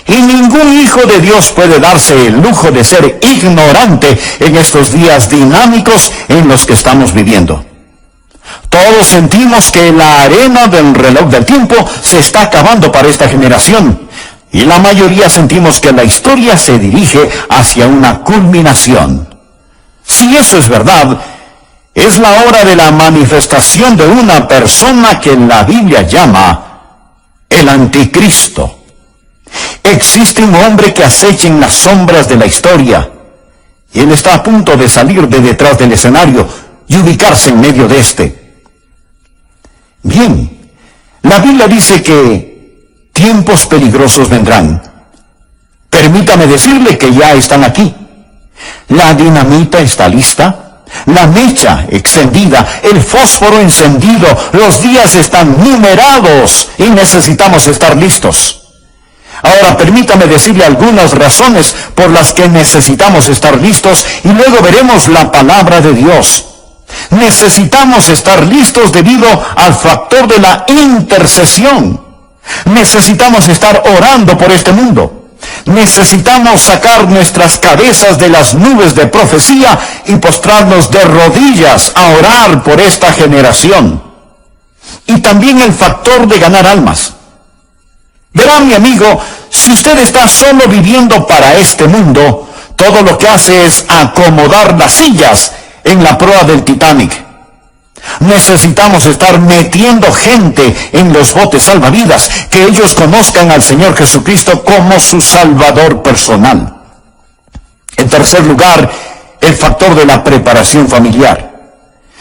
Y ningún hijo de Dios puede darse el lujo de ser ignorante en estos días dinámicos en los que estamos viviendo. Todos sentimos que la arena del reloj del tiempo se está acabando para esta generación. Y la mayoría sentimos que la historia se dirige hacia una culminación. Si eso es verdad, es la hora de la manifestación de una persona que la Biblia llama el Anticristo. Existe un hombre que acecha en las sombras de la historia, y él está a punto de salir de detrás del escenario y ubicarse en medio de este. Bien, la Biblia dice que tiempos peligrosos vendrán. Permítame decirle que ya están aquí. La dinamita está lista, la mecha extendida, el fósforo encendido, los días están numerados y necesitamos estar listos. Ahora permítame decirle algunas razones por las que necesitamos estar listos y luego veremos la palabra de Dios. Necesitamos estar listos debido al factor de la intercesión. Necesitamos estar orando por este mundo. Necesitamos sacar nuestras cabezas de las nubes de profecía y postrarnos de rodillas a orar por esta generación. Y también el factor de ganar almas. Verá, mi amigo, si usted está solo viviendo para este mundo, todo lo que hace es acomodar las sillas en la proa del Titanic. Necesitamos estar metiendo gente en los botes salvavidas, que ellos conozcan al Señor Jesucristo como su Salvador personal. En tercer lugar, el factor de la preparación familiar.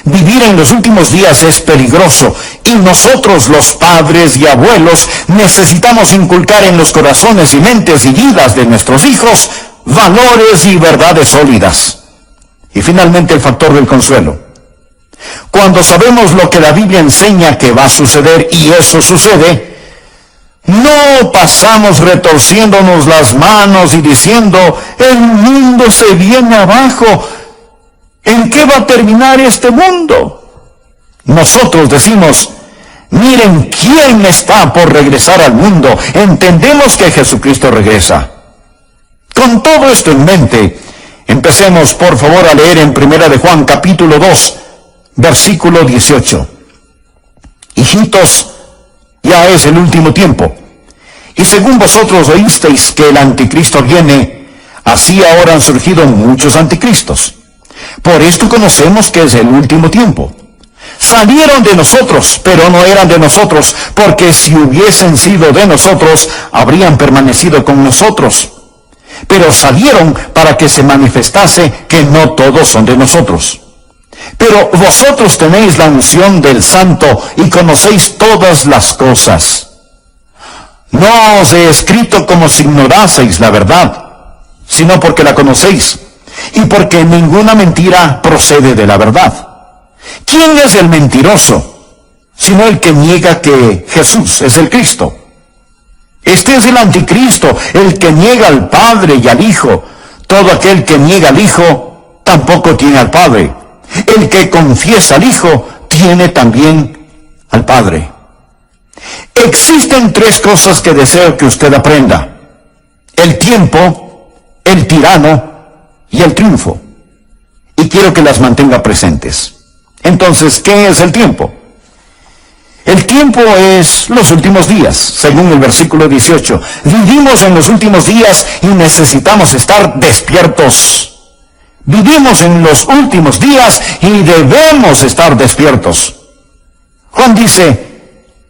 Vivir en los últimos días es peligroso y nosotros, los padres y abuelos, necesitamos inculcar en los corazones y mentes y vidas de nuestros hijos valores y verdades sólidas. Y finalmente el factor del consuelo. Cuando sabemos lo que la Biblia enseña que va a suceder y eso sucede, no pasamos retorciéndonos las manos y diciendo, el mundo se viene abajo. ¿En qué va a terminar este mundo? Nosotros decimos, miren quién está por regresar al mundo. Entendemos que Jesucristo regresa. Con todo esto en mente, empecemos por favor a leer en 1 de Juan capítulo 2, versículo 18. Hijitos, ya es el último tiempo. Y según vosotros oísteis que el anticristo viene, así ahora han surgido muchos anticristos. Por esto conocemos que es el último tiempo. Salieron de nosotros, pero no eran de nosotros, porque si hubiesen sido de nosotros, habrían permanecido con nosotros. Pero salieron para que se manifestase que no todos son de nosotros. Pero vosotros tenéis la unción del Santo y conocéis todas las cosas. No os he escrito como si ignoraseis la verdad, sino porque la conocéis, y porque ninguna mentira procede de la verdad. ¿Quién es el mentiroso? Sino el que niega que Jesús es el Cristo. Este es el anticristo, el que niega al Padre y al Hijo. Todo aquel que niega al Hijo, tampoco tiene al Padre. El que confiesa al Hijo, tiene también al Padre. Existen tres cosas que deseo que usted aprenda: el tiempo, el tirano y el triunfo. Y quiero que las mantenga presentes. Entonces, ¿qué es el tiempo? El tiempo es los últimos días, según el versículo 18. Vivimos en los últimos días y necesitamos estar despiertos. Vivimos en los últimos días y debemos estar despiertos. Juan dice,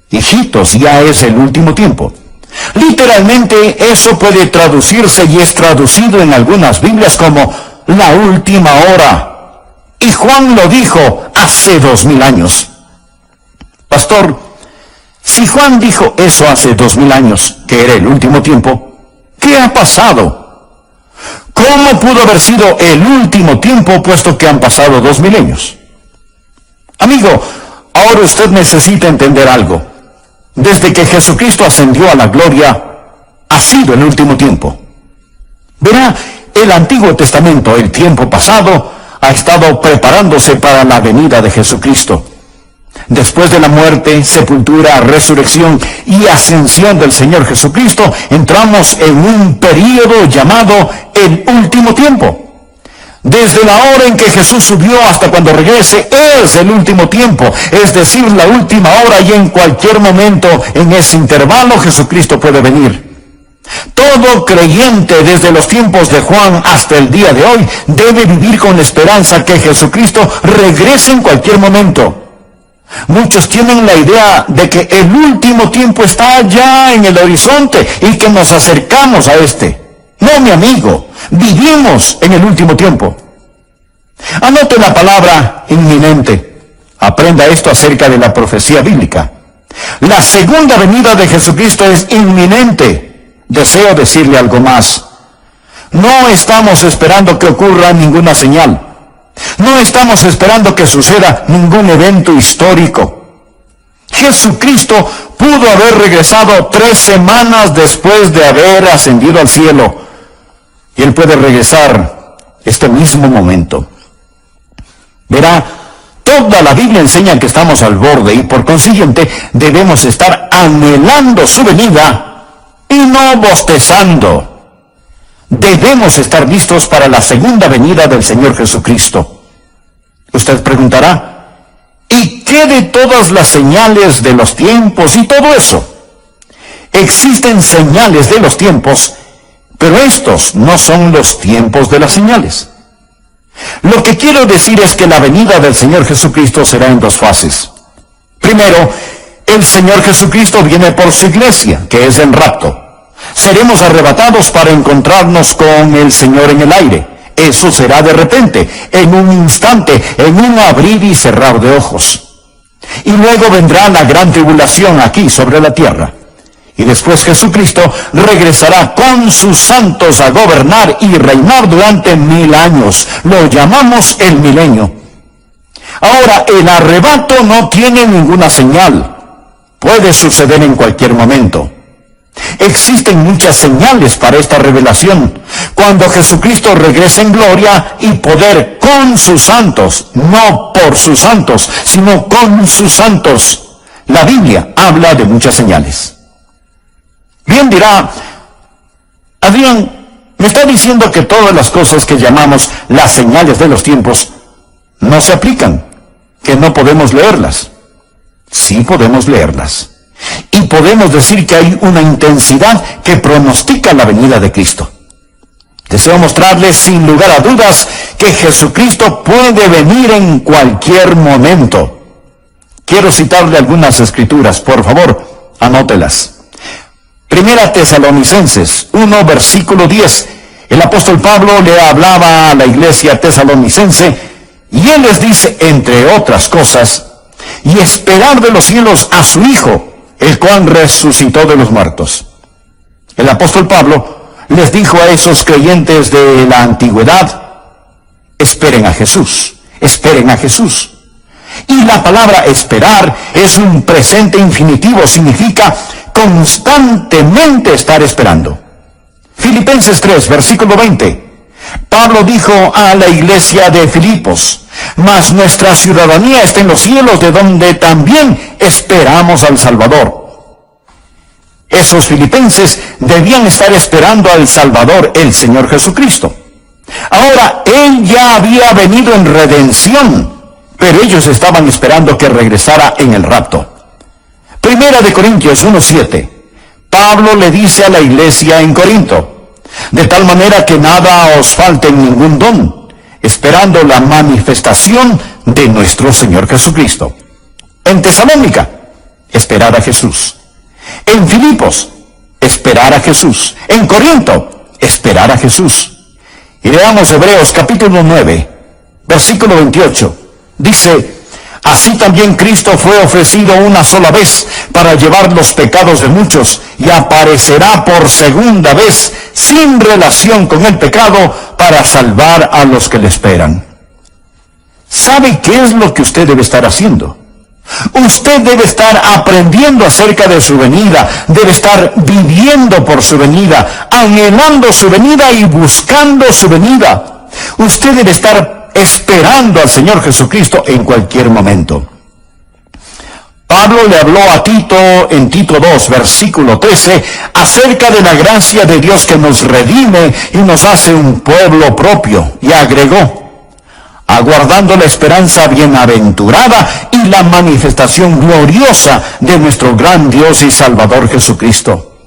hijitos, ya es el último tiempo. Literalmente eso puede traducirse y es traducido en algunas Biblias como la última hora. Y Juan lo dijo hace 2000 años. Pastor, si Juan dijo eso hace 2000 años, que era el último tiempo, ¿qué ha pasado? ¿Cómo pudo haber sido el último tiempo puesto que han pasado 2000 años? Amigo, ahora usted necesita entender algo. Desde que Jesucristo ascendió a la gloria, ha sido el último tiempo. Verá, el Antiguo Testamento, el tiempo pasado, ha estado preparándose para la venida de Jesucristo. Después de la muerte, sepultura, resurrección y ascensión del Señor Jesucristo, entramos en un período llamado el último tiempo. Desde la hora en que Jesús subió hasta cuando regrese es el último tiempo, es decir, la última hora, y en cualquier momento en ese intervalo Jesucristo puede venir. Todo creyente desde los tiempos de Juan hasta el día de hoy debe vivir con la esperanza que Jesucristo regrese en cualquier momento. Muchos tienen la idea de que el último tiempo está ya en el horizonte y que nos acercamos a este. No, mi amigo, vivimos en el último tiempo. Anote la palabra inminente. Aprenda esto acerca de la profecía bíblica. La segunda venida de Jesucristo es inminente. Deseo decirle algo más. No estamos esperando que ocurra ninguna señal. No estamos esperando que suceda ningún evento histórico. Jesucristo pudo haber regresado 3 semanas después de haber ascendido al cielo. Y Él puede regresar este mismo momento. Verá, toda la Biblia enseña que estamos al borde y por consiguiente debemos estar anhelando su venida y no bostezando. Debemos estar listos para la segunda venida del Señor Jesucristo. Usted preguntará, ¿y qué de todas las señales de los tiempos y todo eso? Existen señales de los tiempos, pero estos no son los tiempos de las señales. Lo que quiero decir es que la venida del Señor Jesucristo será en 2 fases. Primero, el Señor Jesucristo viene por su iglesia, que es el rapto. Seremos arrebatados para encontrarnos con el Señor en el aire. Eso será de repente, en un instante, en un abrir y cerrar de ojos. Y luego vendrá la gran tribulación aquí sobre la tierra. Y después Jesucristo regresará con sus santos a gobernar y reinar durante 1000 años. Lo llamamos el milenio. Ahora, el arrebato no tiene ninguna señal. Puede suceder en cualquier momento. Existen muchas señales para esta revelación. Cuando Jesucristo regrese en gloria y poder con sus santos, no por sus santos, sino con sus santos. La Biblia habla de muchas señales. Bien, dirá, Adrián, me está diciendo que todas las cosas que llamamos las señales de los tiempos no se aplican, que no podemos leerlas. Sí podemos leerlas. Y podemos decir que hay una intensidad que pronostica la venida de Cristo. Deseo mostrarles sin lugar a dudas que Jesucristo puede venir en cualquier momento. Quiero citarle algunas escrituras, por favor, anótelas. Primera Tesalonicenses 1, versículo 10. El apóstol Pablo le hablaba a la iglesia tesalonicense y él les dice, entre otras cosas, y esperar de los cielos a su Hijo, el cual resucitó de los muertos. El apóstol Pablo les dijo a esos creyentes de la antigüedad, esperen a Jesús, esperen a Jesús. Y la palabra esperar es un presente infinitivo, significa constantemente estar esperando. Filipenses 3, versículo 20. Pablo dijo a la iglesia de Filipos, mas nuestra ciudadanía está en los cielos, de donde también esperamos al Salvador. Esos filipenses debían estar esperando al Salvador, el Señor Jesucristo. Ahora, Él ya había venido en redención, pero ellos estaban esperando que regresara en el rapto. Primera de Corintios 1:7. Pablo le dice a la iglesia en Corinto, de tal manera que nada os falte en ningún don, esperando la manifestación de nuestro Señor Jesucristo. En Tesalónica, esperar a Jesús. En Filipos, esperar a Jesús. En Corinto, esperar a Jesús. Y leamos Hebreos capítulo 9, versículo 28. Dice, así también Cristo fue ofrecido una sola vez para llevar los pecados de muchos, y aparecerá por segunda vez sin relación con el pecado para salvar a los que le esperan. ¿Sabe qué es lo que usted debe estar haciendo? Usted debe estar aprendiendo acerca de su venida, debe estar viviendo por su venida, anhelando su venida y buscando su venida. Usted debe estar esperando al Señor Jesucristo en cualquier momento. Pablo le habló a Tito en Tito 2, versículo 13, acerca de la gracia de Dios que nos redime y nos hace un pueblo propio. Y agregó, aguardando la esperanza bienaventurada y la manifestación gloriosa de nuestro gran Dios y Salvador Jesucristo.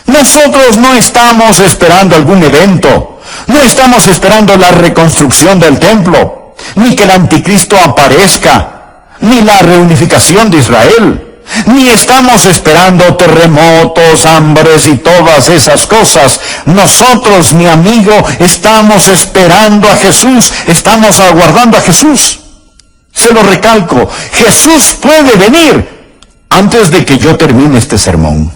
Nosotros no estamos esperando algún evento, no estamos esperando la reconstrucción del templo, ni que el anticristo aparezca, ni la reunificación de Israel, ni estamos esperando terremotos, hambres y todas esas cosas. Nosotros, mi amigo, estamos esperando a Jesús, estamos aguardando a Jesús. Se lo recalco, Jesús puede venir antes de que yo termine este sermón.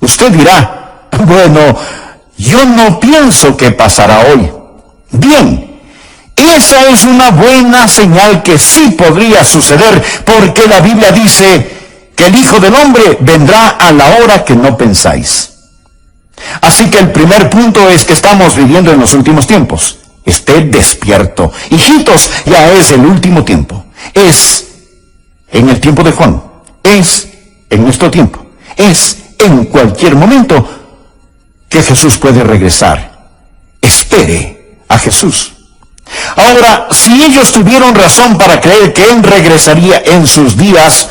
Usted dirá, bueno, yo no pienso que pasará hoy. Bien. Esa es una buena señal que sí podría suceder, porque la Biblia dice que el Hijo del Hombre vendrá a la hora que no pensáis. Así que el primer punto es que estamos viviendo en los últimos tiempos. Esté despierto. Hijitos, ya es el último tiempo. Es en el tiempo de Juan. Es en nuestro tiempo. Es en cualquier momento que Jesús puede regresar. Espere a Jesús. Ahora, si ellos tuvieron razón para creer que Él regresaría en sus días,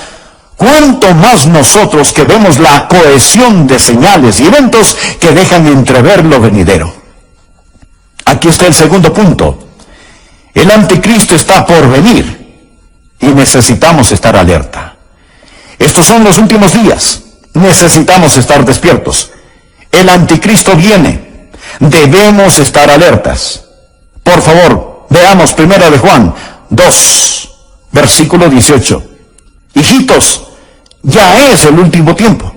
¿cuánto más nosotros que vemos la cohesión de señales y eventos que dejan entrever lo venidero? Aquí está el segundo punto. El anticristo está por venir y necesitamos estar alerta. Estos son los últimos días. Necesitamos estar despiertos. El anticristo viene. Debemos estar alertas. Por favor, veamos 1 de Juan 2, versículo 18. Hijitos, ya es el último tiempo.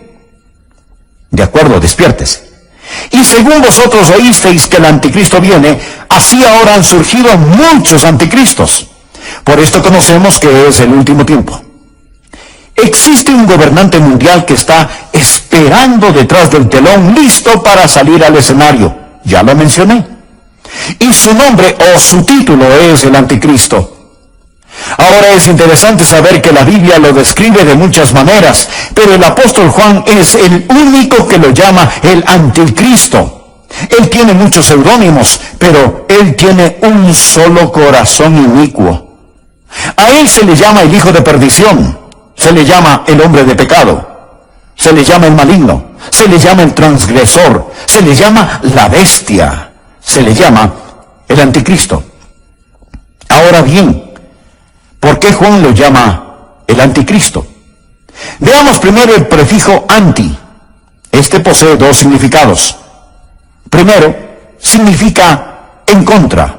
De acuerdo, despiértese. Y según vosotros oísteis que el anticristo viene, así ahora han surgido muchos anticristos. Por esto conocemos que es el último tiempo. Existe un gobernante mundial que está esperando detrás del telón, listo para salir al escenario. Ya lo mencioné. Y su nombre o su título es el anticristo. Ahora es interesante saber que la Biblia lo describe de muchas maneras, pero el apóstol Juan es el único que lo llama el anticristo. Él tiene muchos seudónimos, pero él tiene un solo corazón inicuo. A él se le llama el hijo de perdición, se le llama el hombre de pecado, se le llama el maligno, se le llama el transgresor, se le llama la bestia. Se le llama el anticristo. Ahora bien, ¿por qué Juan lo llama el anticristo? Veamos primero el prefijo anti. Este posee dos significados. Primero, significa en contra.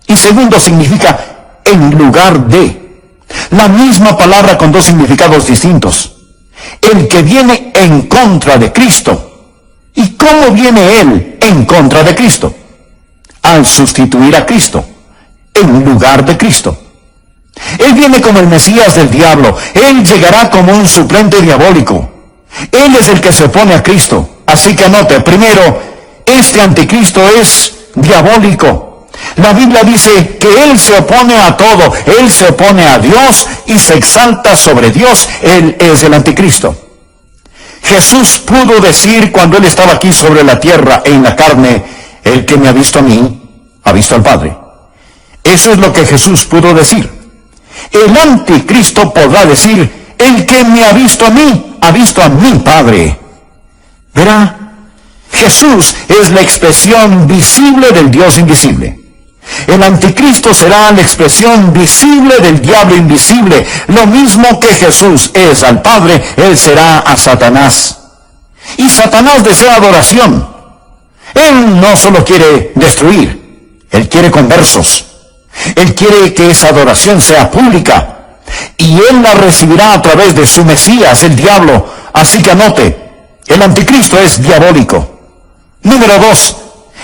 Y segundo, significa en lugar de. La misma palabra con dos significados distintos. El que viene en contra de Cristo. ¿Y cómo viene él en contra de Cristo? Al sustituir a Cristo, en lugar de Cristo. Él viene como el Mesías del diablo. Él llegará como un suplente diabólico. Él es el que se opone a Cristo. Así que anote, primero, este anticristo es diabólico. La Biblia dice que Él se opone a todo. Él se opone a Dios y se exalta sobre Dios. Él es el anticristo. Jesús pudo decir cuando Él estaba aquí sobre la tierra en la carne, el que me ha visto a mí, ha visto al Padre. Eso es lo que Jesús pudo decir. El anticristo podrá decir, el que me ha visto a mí, ha visto a mi Padre. Verá, Jesús es la expresión visible del Dios invisible. El anticristo será la expresión visible del diablo invisible. Lo mismo que Jesús es al Padre, Él será a Satanás. Y Satanás desea adoración. Él no solo quiere destruir, Él quiere conversos. Él quiere que esa adoración sea pública. Y Él la recibirá a través de su Mesías, el diablo. Así que anote, el anticristo es diabólico. Número 2,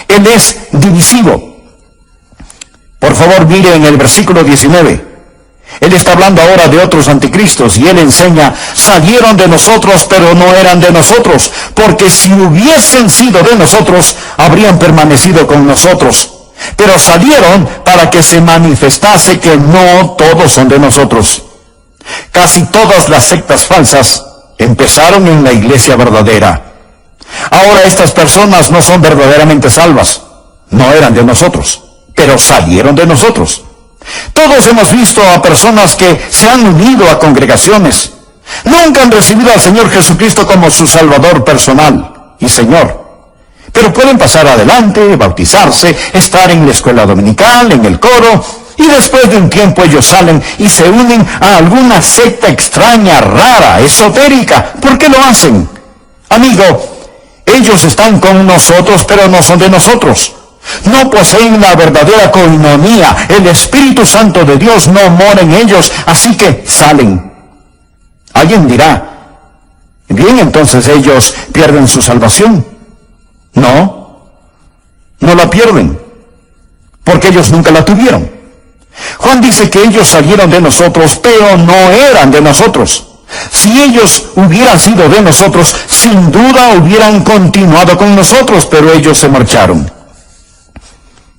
Él es divisivo. Por favor, mire en el versículo 19. Él está hablando ahora de otros anticristos y Él enseña, salieron de nosotros, pero no eran de nosotros, porque si hubiesen sido de nosotros, habrían permanecido con nosotros. Pero salieron para que se manifestase que no todos son de nosotros. Casi todas las sectas falsas empezaron en la iglesia verdadera. Ahora estas personas no son verdaderamente salvas. No eran de nosotros, pero salieron de nosotros. Todos hemos visto a personas que se han unido a congregaciones. Nunca han recibido al Señor Jesucristo como su Salvador personal y Señor. Pero pueden pasar adelante, bautizarse, estar en la escuela dominical, en el coro, y después de un tiempo ellos salen y se unen a alguna secta extraña, rara, esotérica. ¿Por qué lo hacen? Amigo, ellos están con nosotros, pero no son de nosotros. No poseen la verdadera coinonía. El Espíritu Santo de Dios no mora en ellos, así que salen. Alguien dirá, bien, entonces ellos pierden su salvación. No la pierden, porque ellos nunca la tuvieron. Juan dice que ellos salieron de nosotros, pero no eran de nosotros. Si ellos hubieran sido de nosotros, sin duda hubieran continuado con nosotros, pero ellos se marcharon.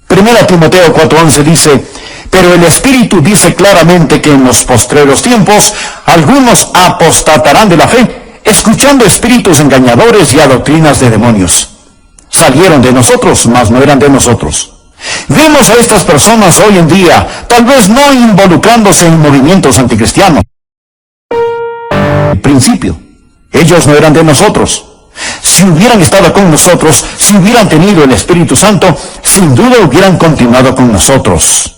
1 Timoteo 4:11 dice, pero el Espíritu dice claramente que en los postreros tiempos algunos apostatarán de la fe, escuchando espíritus engañadores y a doctrinas de demonios. Salieron de nosotros, mas no eran de nosotros. Vemos a estas personas hoy en día, tal vez no involucrándose en movimientos anticristianos. Al principio, ellos no eran de nosotros. Si hubieran estado con nosotros, si hubieran tenido el Espíritu Santo, sin duda hubieran continuado con nosotros.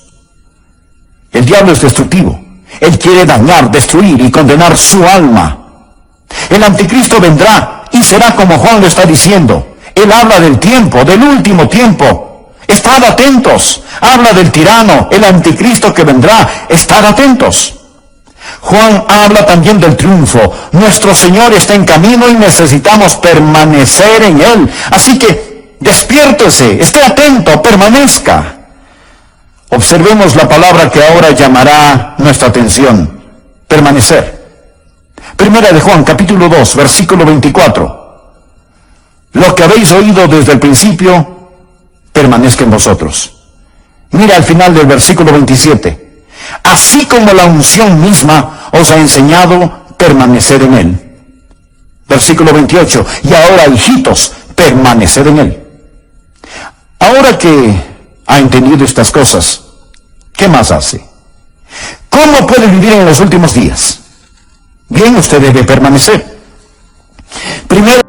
El diablo es destructivo. Él quiere dañar, destruir y condenar su alma. El anticristo vendrá y será como Juan lo está diciendo. Él habla del tiempo, del último tiempo. Estad atentos. Habla del tirano, el anticristo que vendrá. Estad atentos. Juan habla también del triunfo. Nuestro Señor está en camino y necesitamos permanecer en Él. Así que despiértese, esté atento, permanezca. Observemos la palabra que ahora llamará nuestra atención. Permanecer. Primera de Juan, capítulo 2, versículo 24. Lo que habéis oído desde el principio, permanezca en vosotros. Mira al final del versículo 27. Así como la unción misma os ha enseñado, permanecer en Él. Versículo 28. Y ahora, hijitos, permanecer en Él. Ahora que ha entendido estas cosas, ¿qué más hace? ¿Cómo puede vivir en los últimos días? Bien, usted debe permanecer. Primero,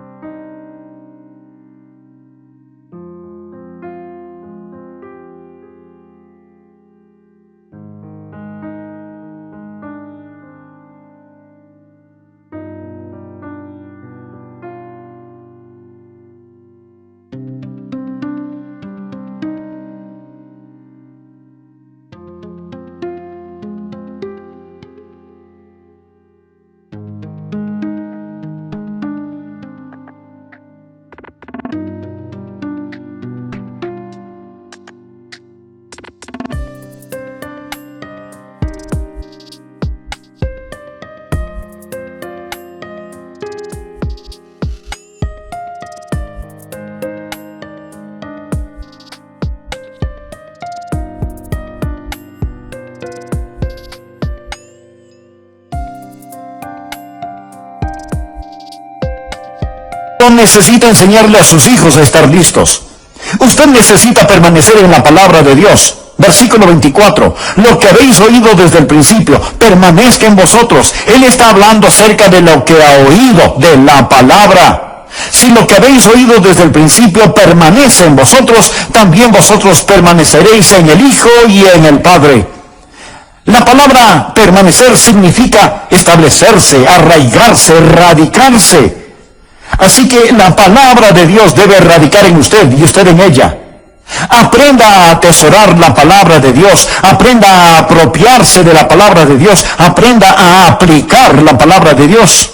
necesita enseñarle a sus hijos a estar listos. Usted necesita permanecer en la palabra de Dios. Versículo 24. Lo que habéis oído desde el principio, permanezca en vosotros. Él está hablando acerca de lo que ha oído, de la palabra. Si lo que habéis oído desde el principio permanece en vosotros, también vosotros permaneceréis en el Hijo y en el Padre. La palabra permanecer significa establecerse, arraigarse, radicarse. Así que la palabra de Dios debe radicar en usted y usted en ella. Aprenda a atesorar la palabra de Dios, aprenda a apropiarse de la palabra de Dios, aprenda a aplicar la palabra de Dios.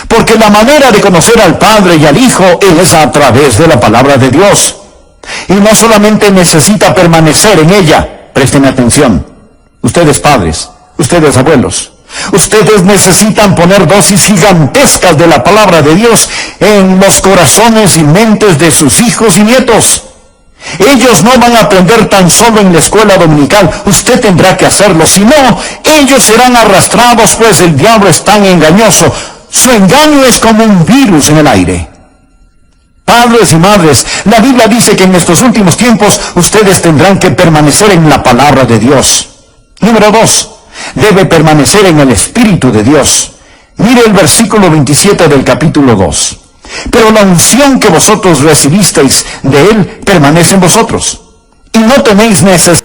Porque la manera de conocer al Padre y al Hijo es a través de la palabra de Dios. Y no solamente necesita permanecer en ella, presten atención, ustedes padres, ustedes abuelos, ustedes necesitan poner dosis gigantescas de la palabra de Dios en los corazones y mentes de sus hijos y nietos. Ellos no van a aprender tan solo en la escuela dominical. Usted tendrá que hacerlo. Si no, ellos serán arrastrados, pues el diablo es tan engañoso. Su engaño es como un virus en el aire. Padres y madres, la Biblia dice que en estos últimos tiempos ustedes tendrán que permanecer en la palabra de Dios. Número 2, debe permanecer en el Espíritu de Dios. Mire el versículo 27 del capítulo 2. Pero la unción que vosotros recibisteis de Él permanece en vosotros, y no tenéis necesidad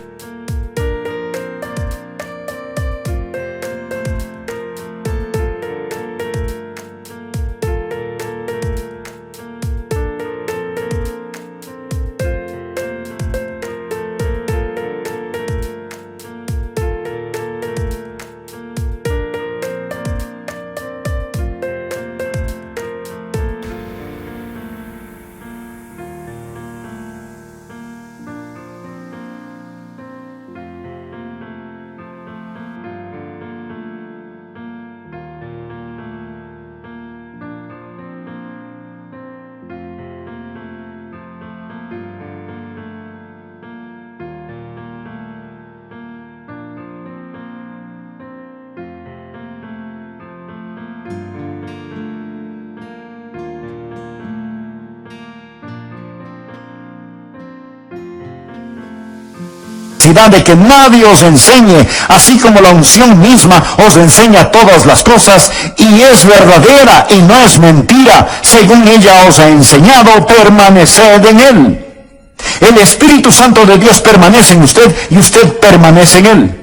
de que nadie os enseñe, así como la unción misma os enseña todas las cosas, y es verdadera y no es mentira. Según ella os ha enseñado, permaneced en Él. El Espíritu Santo de Dios permanece en usted y usted permanece en Él.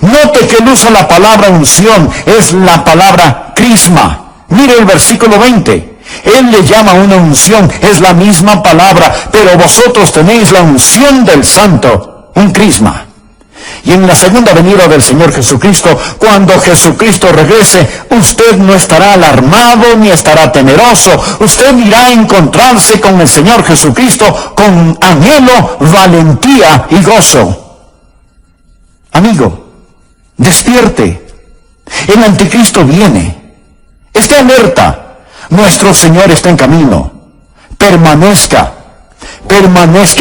Note que él usa la palabra unción, es la palabra crisma. Mire el versículo 20. Él le llama una unción, es la misma palabra, pero vosotros tenéis la unción del Santo, un crisma. Y en la segunda venida del Señor Jesucristo, cuando Jesucristo regrese, usted no estará alarmado ni estará temeroso. Usted irá a encontrarse con el Señor Jesucristo con anhelo, valentía y gozo. Amigo, despierte. El anticristo viene. Esté alerta. Nuestro Señor está en camino. Permanezca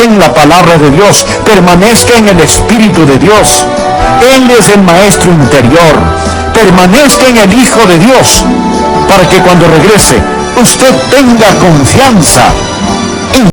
en la palabra de Dios, permanezca en el Espíritu de Dios. Él es el Maestro interior. Permanezca en el Hijo de Dios, para que cuando regrese, usted tenga confianza